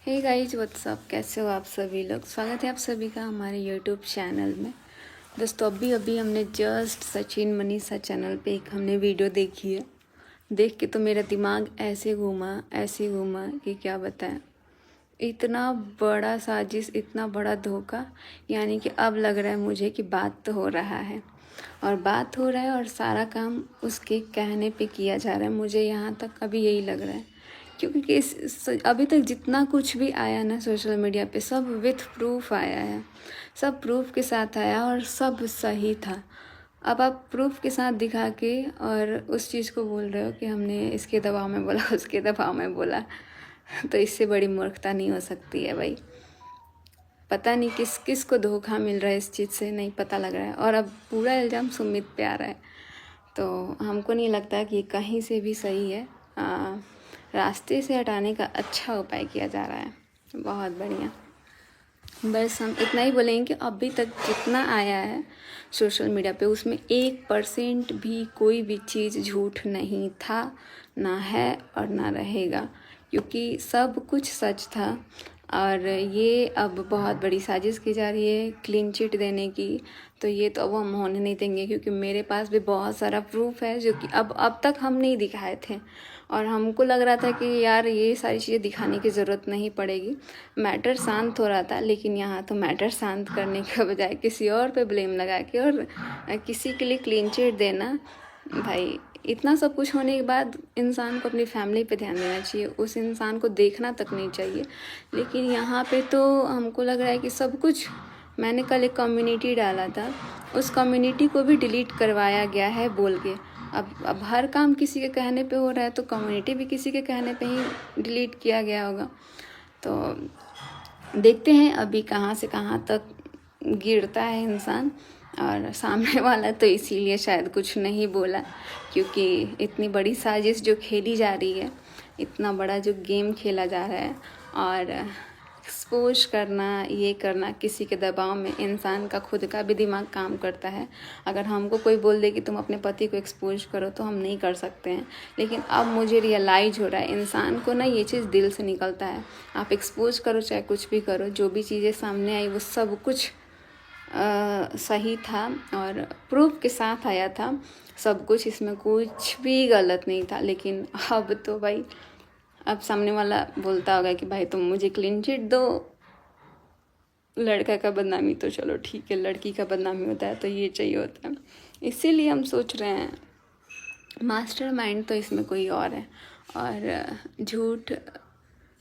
Hey guys what's up, कैसे हो आप सभी लोग। स्वागत है आप सभी का हमारे यूट्यूब चैनल में। दोस्तों अभी अभी हमने जस्ट सचिन मनीषा चैनल पे एक हमने वीडियो देखी है। देख के तो मेरा दिमाग ऐसे घूमा कि क्या बताएं। इतना बड़ा साजिश, इतना बड़ा धोखा। यानी कि अब लग रहा है मुझे कि बात तो हो रहा है और सारा काम उसके कहने पे किया जा रहा है। मुझे यहाँ तक अभी यही लग रहा है, क्योंकि अभी तक जितना कुछ भी आया ना सोशल मीडिया पे, सब विथ प्रूफ आया है, सब प्रूफ के साथ आया और सब सही था। अब आप प्रूफ के साथ दिखा के और उस चीज़ को बोल रहे हो कि हमने इसके दबाव में बोला, उसके दबाव में बोला। तो इससे बड़ी मूर्खता नहीं हो सकती है भाई। पता नहीं किस किस को धोखा मिल रहा है, इस चीज़ से नहीं पता लग रहा है। और अब पूरा इल्ज़ाम सुमित पे आ रहा है, तो हमको नहीं लगता कि कहीं से भी सही है। रास्ते से हटाने का अच्छा उपाय किया जा रहा है। बहुत बढ़िया। बस हम इतना ही बोलेंगे कि अभी तक जितना आया है सोशल मीडिया पे, उसमें 1% भी कोई भी चीज़ झूठ नहीं था, ना है और ना रहेगा, क्योंकि सब कुछ सच था। और ये अब बहुत बड़ी साजिश की जा रही है क्लीन चिट देने की, तो ये तो अब हम होने नहीं देंगे, क्योंकि मेरे पास भी बहुत सारा प्रूफ है जो कि अब तक हम नहीं दिखाए थे। और हमको लग रहा था कि यार ये सारी चीज़ें दिखाने की ज़रूरत नहीं पड़ेगी, मैटर शांत हो रहा था। लेकिन यहाँ तो मैटर शांत करने के बजाय किसी और पे ब्लेम लगा के और किसी के लिए क्लीन चिट देना। भाई इतना सब कुछ होने के बाद इंसान को अपनी फैमिली पे ध्यान देना चाहिए, उस इंसान को देखना तक नहीं चाहिए। लेकिन यहाँ पे तो हमको लग रहा है कि सब कुछ। मैंने कल एक कम्युनिटी डाला था, उस कम्युनिटी को भी डिलीट करवाया गया है बोल के। अब हर काम किसी के कहने पे हो रहा है, तो कम्युनिटी भी किसी के कहने पे ही डिलीट किया गया होगा। तो देखते हैं अभी कहाँ से कहाँ तक गिरता है इंसान। और सामने वाला तो इसीलिए शायद कुछ नहीं बोला, क्योंकि इतनी बड़ी साजिश जो खेली जा रही है, इतना बड़ा जो गेम खेला जा रहा है, और एक्सपोज करना, ये करना किसी के दबाव में, इंसान का खुद का भी दिमाग काम करता है। अगर हमको कोई बोल दे कि तुम अपने पति को एक्सपोज करो, तो हम नहीं कर सकते हैं। लेकिन अब मुझे रियलाइज हो रहा है, इंसान को ना ये चीज़ दिल से निकलता है। आप एक्सपोज करो चाहे कुछ भी करो, जो भी चीज़ें सामने आई वो सब कुछ सही था और प्रूफ के साथ आया था सब कुछ, इसमें कुछ भी गलत नहीं था। लेकिन अब तो भाई, अब सामने वाला बोलता होगा कि भाई तुम मुझे क्लीन चिट दो। लड़का का बदनामी तो चलो ठीक है, लड़की का बदनामी होता है तो ये चाहिए होता है। इसीलिए हम सोच रहे हैं मास्टरमाइंड तो इसमें कोई और है। और झूठ,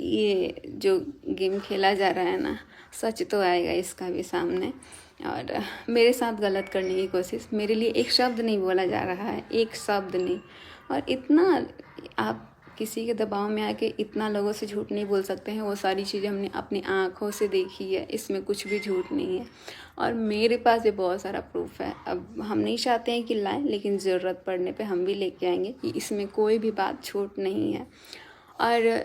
ये जो गेम खेला जा रहा है ना, सच तो आएगा इसका भी सामने। और मेरे साथ गलत करने की कोशिश, मेरे लिए एक शब्द नहीं बोला जा रहा है, एक शब्द नहीं। और इतना आप किसी के दबाव में आके इतना लोगों से झूठ नहीं बोल सकते हैं। वो सारी चीज़ें हमने अपनी आँखों से देखी है, इसमें कुछ भी झूठ नहीं है। और मेरे पास ये बहुत सारा प्रूफ है। अब हम नहीं चाहते हैं कि लाएं, लेकिन ज़रूरत पड़ने पे हम भी लेके आएंगे कि इसमें कोई भी बात झूठ नहीं है। और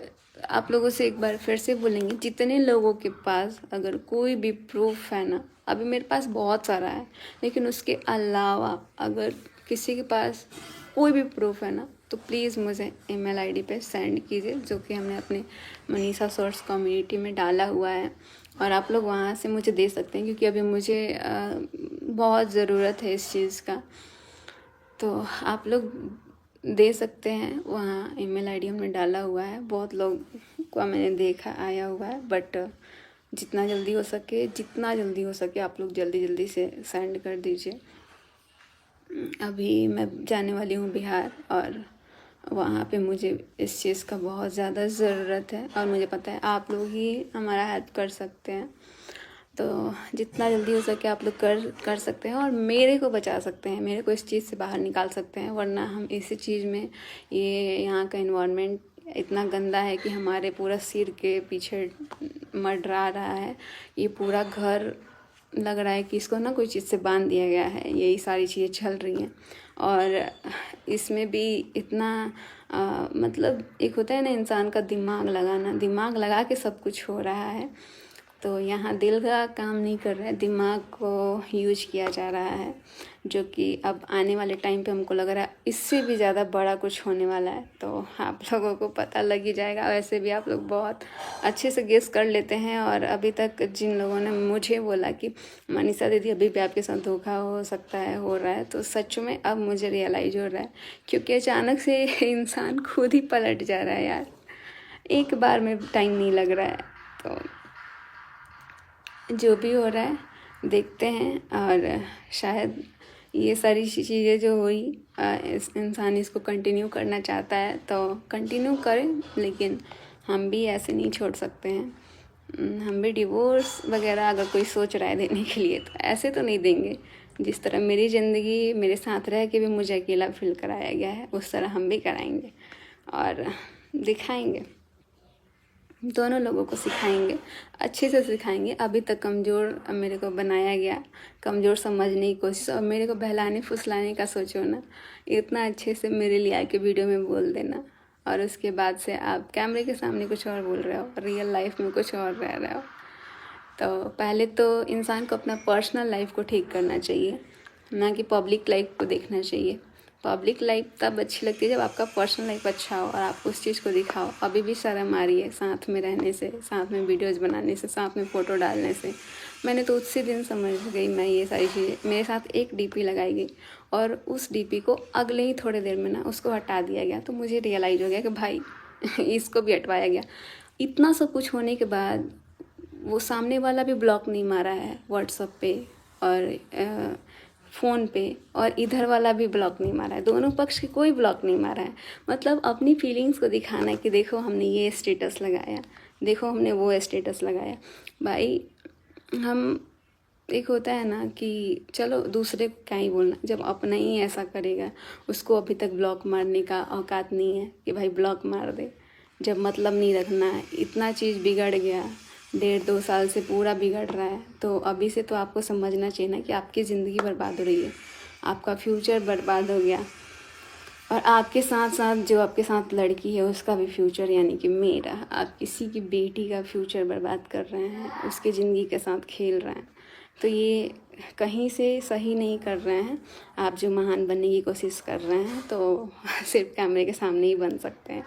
आप लोगों से एक बार फिर से बोलेंगे, जितने लोगों के पास अगर कोई भी प्रूफ है ना, अभी मेरे पास बहुत सारा है, लेकिन उसके अलावा अगर किसी के पास कोई भी प्रूफ है ना, तो प्लीज़ मुझे ईमेल आईडी पे सेंड कीजिए, जो कि हमने अपने मनीषा सोर्स कम्युनिटी में डाला हुआ है। और आप लोग वहाँ से मुझे दे सकते हैं, क्योंकि अभी मुझे बहुत ज़रूरत है इस चीज़ का। तो आप लोग दे सकते हैं, वहाँ ईमेल आईडी हमने डाला हुआ है। बहुत लोग को मैंने देखा आया हुआ है, बट जितना जल्दी हो सके आप लोग जल्दी से सेंड कर दीजिए। अभी मैं जाने वाली हूँ बिहार, और वहाँ पे मुझे इस चीज़ का बहुत ज़्यादा ज़रूरत है, और मुझे पता है आप लोग ही हमारा हेल्प कर सकते हैं। तो जितना जल्दी हो सके आप लोग कर सकते हैं, और मेरे को बचा सकते हैं, मेरे को इस चीज़ से बाहर निकाल सकते हैं। वरना हम इसी चीज़ में, ये यहाँ का इन्वायरमेंट इतना गंदा है कि हमारे पूरा सिर के पीछे मंडरा रहा है। ये पूरा घर लग रहा है कि इसको ना कोई चीज़ से बांध दिया गया है, यही सारी चीज़ें चल रही हैं। और इसमें भी इतना मतलब एक होता है ना इंसान का दिमाग लगाना, दिमाग लगा के सब कुछ हो रहा है। तो यहाँ दिल का काम नहीं कर रहा है, दिमाग को यूज किया जा रहा है, जो कि अब आने वाले टाइम पे हमको लग रहा है इससे भी ज़्यादा बड़ा कुछ होने वाला है। तो आप लोगों को पता लग ही जाएगा। वैसे भी आप लोग बहुत अच्छे से गेस कर लेते हैं, और अभी तक जिन लोगों ने मुझे बोला कि मनीषा दीदी अभी भी आपके साथ धोखा हो सकता है, हो रहा है, तो सच में अब मुझे रियलाइज़ हो रहा है, क्योंकि अचानक से इंसान खुद ही पलट जा रहा है यार, एक बार में टाइम नहीं लग रहा है। तो जो भी हो रहा है देखते हैं, और शायद ये सारी चीज़ें जो हुई इंसान इसको कंटिन्यू करना चाहता है तो कंटिन्यू करें, लेकिन हम भी ऐसे नहीं छोड़ सकते हैं। हम भी डिवोर्स वगैरह अगर कोई सोच रहा है देने के लिए तो ऐसे तो नहीं देंगे। जिस तरह मेरी ज़िंदगी मेरे साथ रह के भी मुझे अकेला फील कराया गया है, उस तरह हम भी कराएंगे और दिखाएंगे, दोनों लोगों को सिखाएंगे, अच्छे से सिखाएंगे। अभी तक कमज़ोर मेरे को बनाया गया, कमज़ोर समझने की कोशिश, और मेरे को बहलाने फुसलाने का सोचो ना, इतना अच्छे से मेरे लिए आके वीडियो में बोल देना, और उसके बाद से आप कैमरे के सामने कुछ और बोल रहे हो, रियल लाइफ में कुछ और रह रहे हो। तो पहले तो इंसान को अपना पर्सनल लाइफ को ठीक करना चाहिए, ना कि पब्लिक लाइफ को देखना चाहिए। पब्लिक लाइफ तब अच्छी लगती है जब आपका पर्सनल लाइफ अच्छा हो और आप उस चीज़ को दिखाओ। अभी भी शर्म आ रही है साथ में रहने से, साथ में वीडियोज़ बनाने से, साथ में फ़ोटो डालने से। मैंने तो उसी दिन समझ गई मैं ये सारी चीज़ें। मेरे साथ एक डीपी लगाई गई और उस डीपी को अगले ही थोड़ी देर में ना उसको हटा दिया गया, तो मुझे रियलाइज़ हो गया कि भाई इसको भी हटवाया गया। इतना सब कुछ होने के बाद वो सामने वाला भी ब्लॉक नहीं मारा है व्हाट्सएप पे और फ़ोन पे, और इधर वाला भी ब्लॉक नहीं मारा है, दोनों पक्ष के कोई ब्लॉक नहीं मारा है। मतलब अपनी फीलिंग्स को दिखाना कि देखो हमने ये स्टेटस लगाया, देखो हमने वो स्टेटस लगाया। भाई हम, एक होता है ना कि चलो दूसरे को क्या ही बोलना, जब अपना ही ऐसा करेगा, उसको अभी तक ब्लॉक मारने का औकात नहीं है कि भाई ब्लॉक मार दे, जब मतलब नहीं रखना है। इतना चीज़ बिगड़ गया, 1.5-2 साल से पूरा बिगड़ रहा है, तो अभी से तो आपको समझना चाहिए ना कि आपकी ज़िंदगी बर्बाद हो रही है, आपका फ्यूचर बर्बाद हो गया, और आपके साथ साथ जो आपके साथ लड़की है उसका भी फ्यूचर, यानी कि मेरा, आप किसी की बेटी का फ्यूचर बर्बाद कर रहे हैं, उसकी ज़िंदगी के साथ खेल रहे हैं। तो ये कहीं से सही नहीं कर रहे हैं। आप जो महान बनने की कोशिश कर रहे हैं तो सिर्फ कैमरे के सामने ही बन सकते हैं,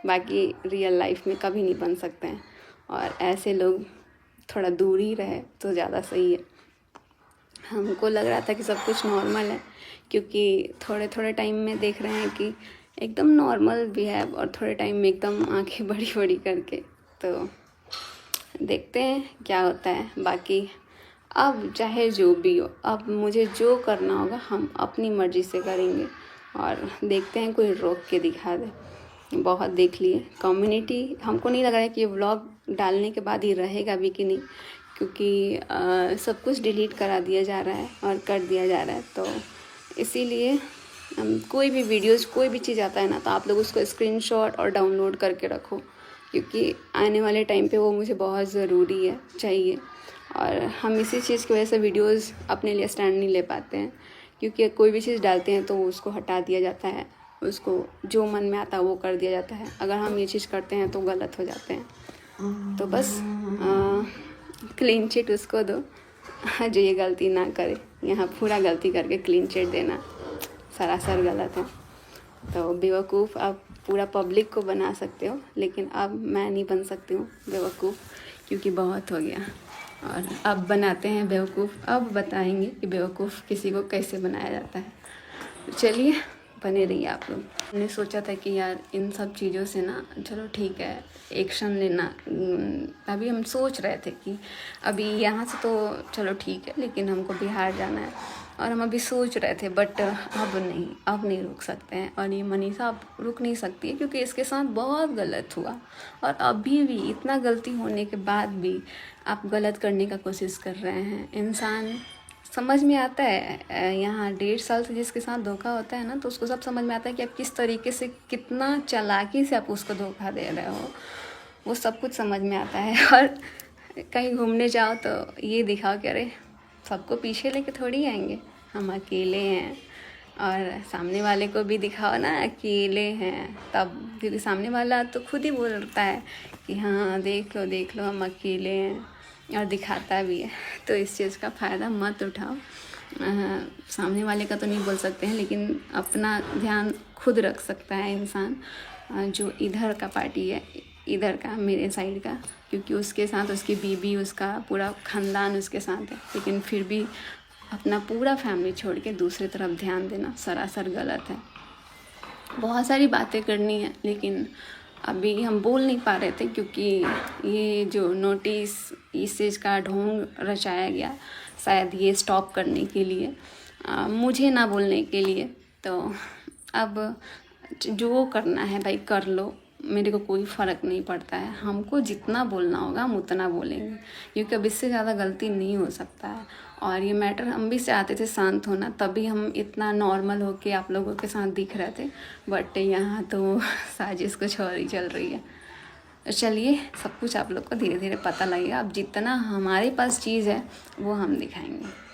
बाकी रियल लाइफ में कभी नहीं बन सकते हैं। और ऐसे लोग थोड़ा दूर ही रहे तो ज़्यादा सही है। हमको लग रहा था कि सब कुछ नॉर्मल है, क्योंकि थोड़े थोड़े टाइम में देख रहे हैं कि एकदम नॉर्मल बिहेव, और थोड़े टाइम में एकदम आंखें बड़ी बड़ी करके। तो देखते हैं क्या होता है। बाकी अब चाहे जो भी हो, अब मुझे जो करना होगा हम अपनी मर्ज़ी से करेंगे, और देखते हैं कोई रोक के दिखा दे। बहुत देख लिए कम्युनिटी, हमको नहीं लग रहा है कि ये व्लॉग डालने के बाद ही रहेगा भी कि नहीं, क्योंकि सब कुछ डिलीट करा दिया जा रहा है और कर दिया जा रहा है। तो इसीलिए कोई भी वीडियोज़, कोई भी चीज़ आता है ना, तो आप लोग उसको स्क्रीनशॉट और डाउनलोड करके रखो, क्योंकि आने वाले टाइम पे वो मुझे बहुत ज़रूरी है, चाहिए। और हम इसी चीज़ की वजह से वीडियोज़ अपने लिए स्टैंड नहीं ले पाते हैं, क्योंकि कोई भी चीज़ डालते हैं तो उसको हटा दिया जाता है, उसको जो मन में आता है वो कर दिया जाता है। अगर हम ये चीज़ करते हैं तो गलत हो जाते हैं। तो बस क्लीन चिट उसको दो जो ये गलती ना करे। यहाँ पूरा गलती करके क्लीन चिट देना सरासर गलत है। तो बेवकूफ़ आप पूरा पब्लिक को बना सकते हो, लेकिन अब मैं नहीं बन सकती हूँ बेवकूफ़, क्योंकि बहुत हो गया। और अब बनाते हैं बेवकूफ़, अब बताएंगे कि बेवकूफ़ किसी को कैसे बनाया जाता है। तो चलिए बने रहिए आप लोग। मैंने सोचा था कि यार इन सब चीज़ों से ना, चलो ठीक है एक्शन लेना, अभी हम सोच रहे थे कि अभी यहाँ से तो चलो ठीक है, लेकिन हमको बिहार जाना है, और हम अभी सोच रहे थे, बट अब नहीं रुक सकते हैं। और ये मनीषा अब रुक नहीं सकती है, क्योंकि इसके साथ बहुत गलत हुआ, और अभी भी इतना गलती होने के बाद भी आप गलत करने का कोशिश कर रहे हैं। इंसान समझ में आता है, यहाँ 1.5 साल से जिसके साथ धोखा होता है ना, तो उसको सब समझ में आता है कि आप किस तरीके से, कितना चालाकी से आप उसको धोखा दे रहे हो, वो सब कुछ समझ में आता है। और कहीं घूमने जाओ तो ये दिखाओ कि अरे सबको पीछे लेके थोड़ी आएंगे, हम अकेले हैं, और सामने वाले को भी दिखाओ ना अकेले हैं तब, क्योंकि सामने वाला तो खुद ही बोलता है कि हाँ देख लो हम अकेले हैं। और दिखाता भी है। तो इस चीज़ का फ़ायदा मत उठाओ। सामने वाले का तो नहीं बोल सकते हैं, लेकिन अपना ध्यान खुद रख सकता है इंसान। जो इधर का पार्टी है, इधर का मेरे साइड का, क्योंकि उसके साथ उसकी बीवी, उसका पूरा ख़ानदान उसके साथ है, लेकिन फिर भी अपना पूरा फैमिली छोड़ के दूसरी तरफ ध्यान देना सरासर गलत है। बहुत सारी बातें करनी है, लेकिन अभी हम बोल नहीं पा रहे थे, क्योंकि ये जो नोटिस इस चीज़ का ढोंग रचाया गया, शायद ये स्टॉप करने के लिए, मुझे ना बोलने के लिए। तो अब जो करना है भाई कर लो, मेरे को कोई फ़र्क नहीं पड़ता है। हमको जितना बोलना होगा हम उतना बोलेंगे, क्योंकि अब इससे ज़्यादा गलती नहीं हो सकता है। और ये मैटर हम भी चाहते थे शांत होना, तभी हम इतना नॉर्मल होके आप लोगों के साथ दिख रहे थे, बट यहाँ तो साजिश कुछ और ही चल रही है। तो चलिए, सब कुछ आप लोग को धीरे धीरे पता लगेगा। अब जितना हमारे पास चीज़ है वो हम दिखाएंगे।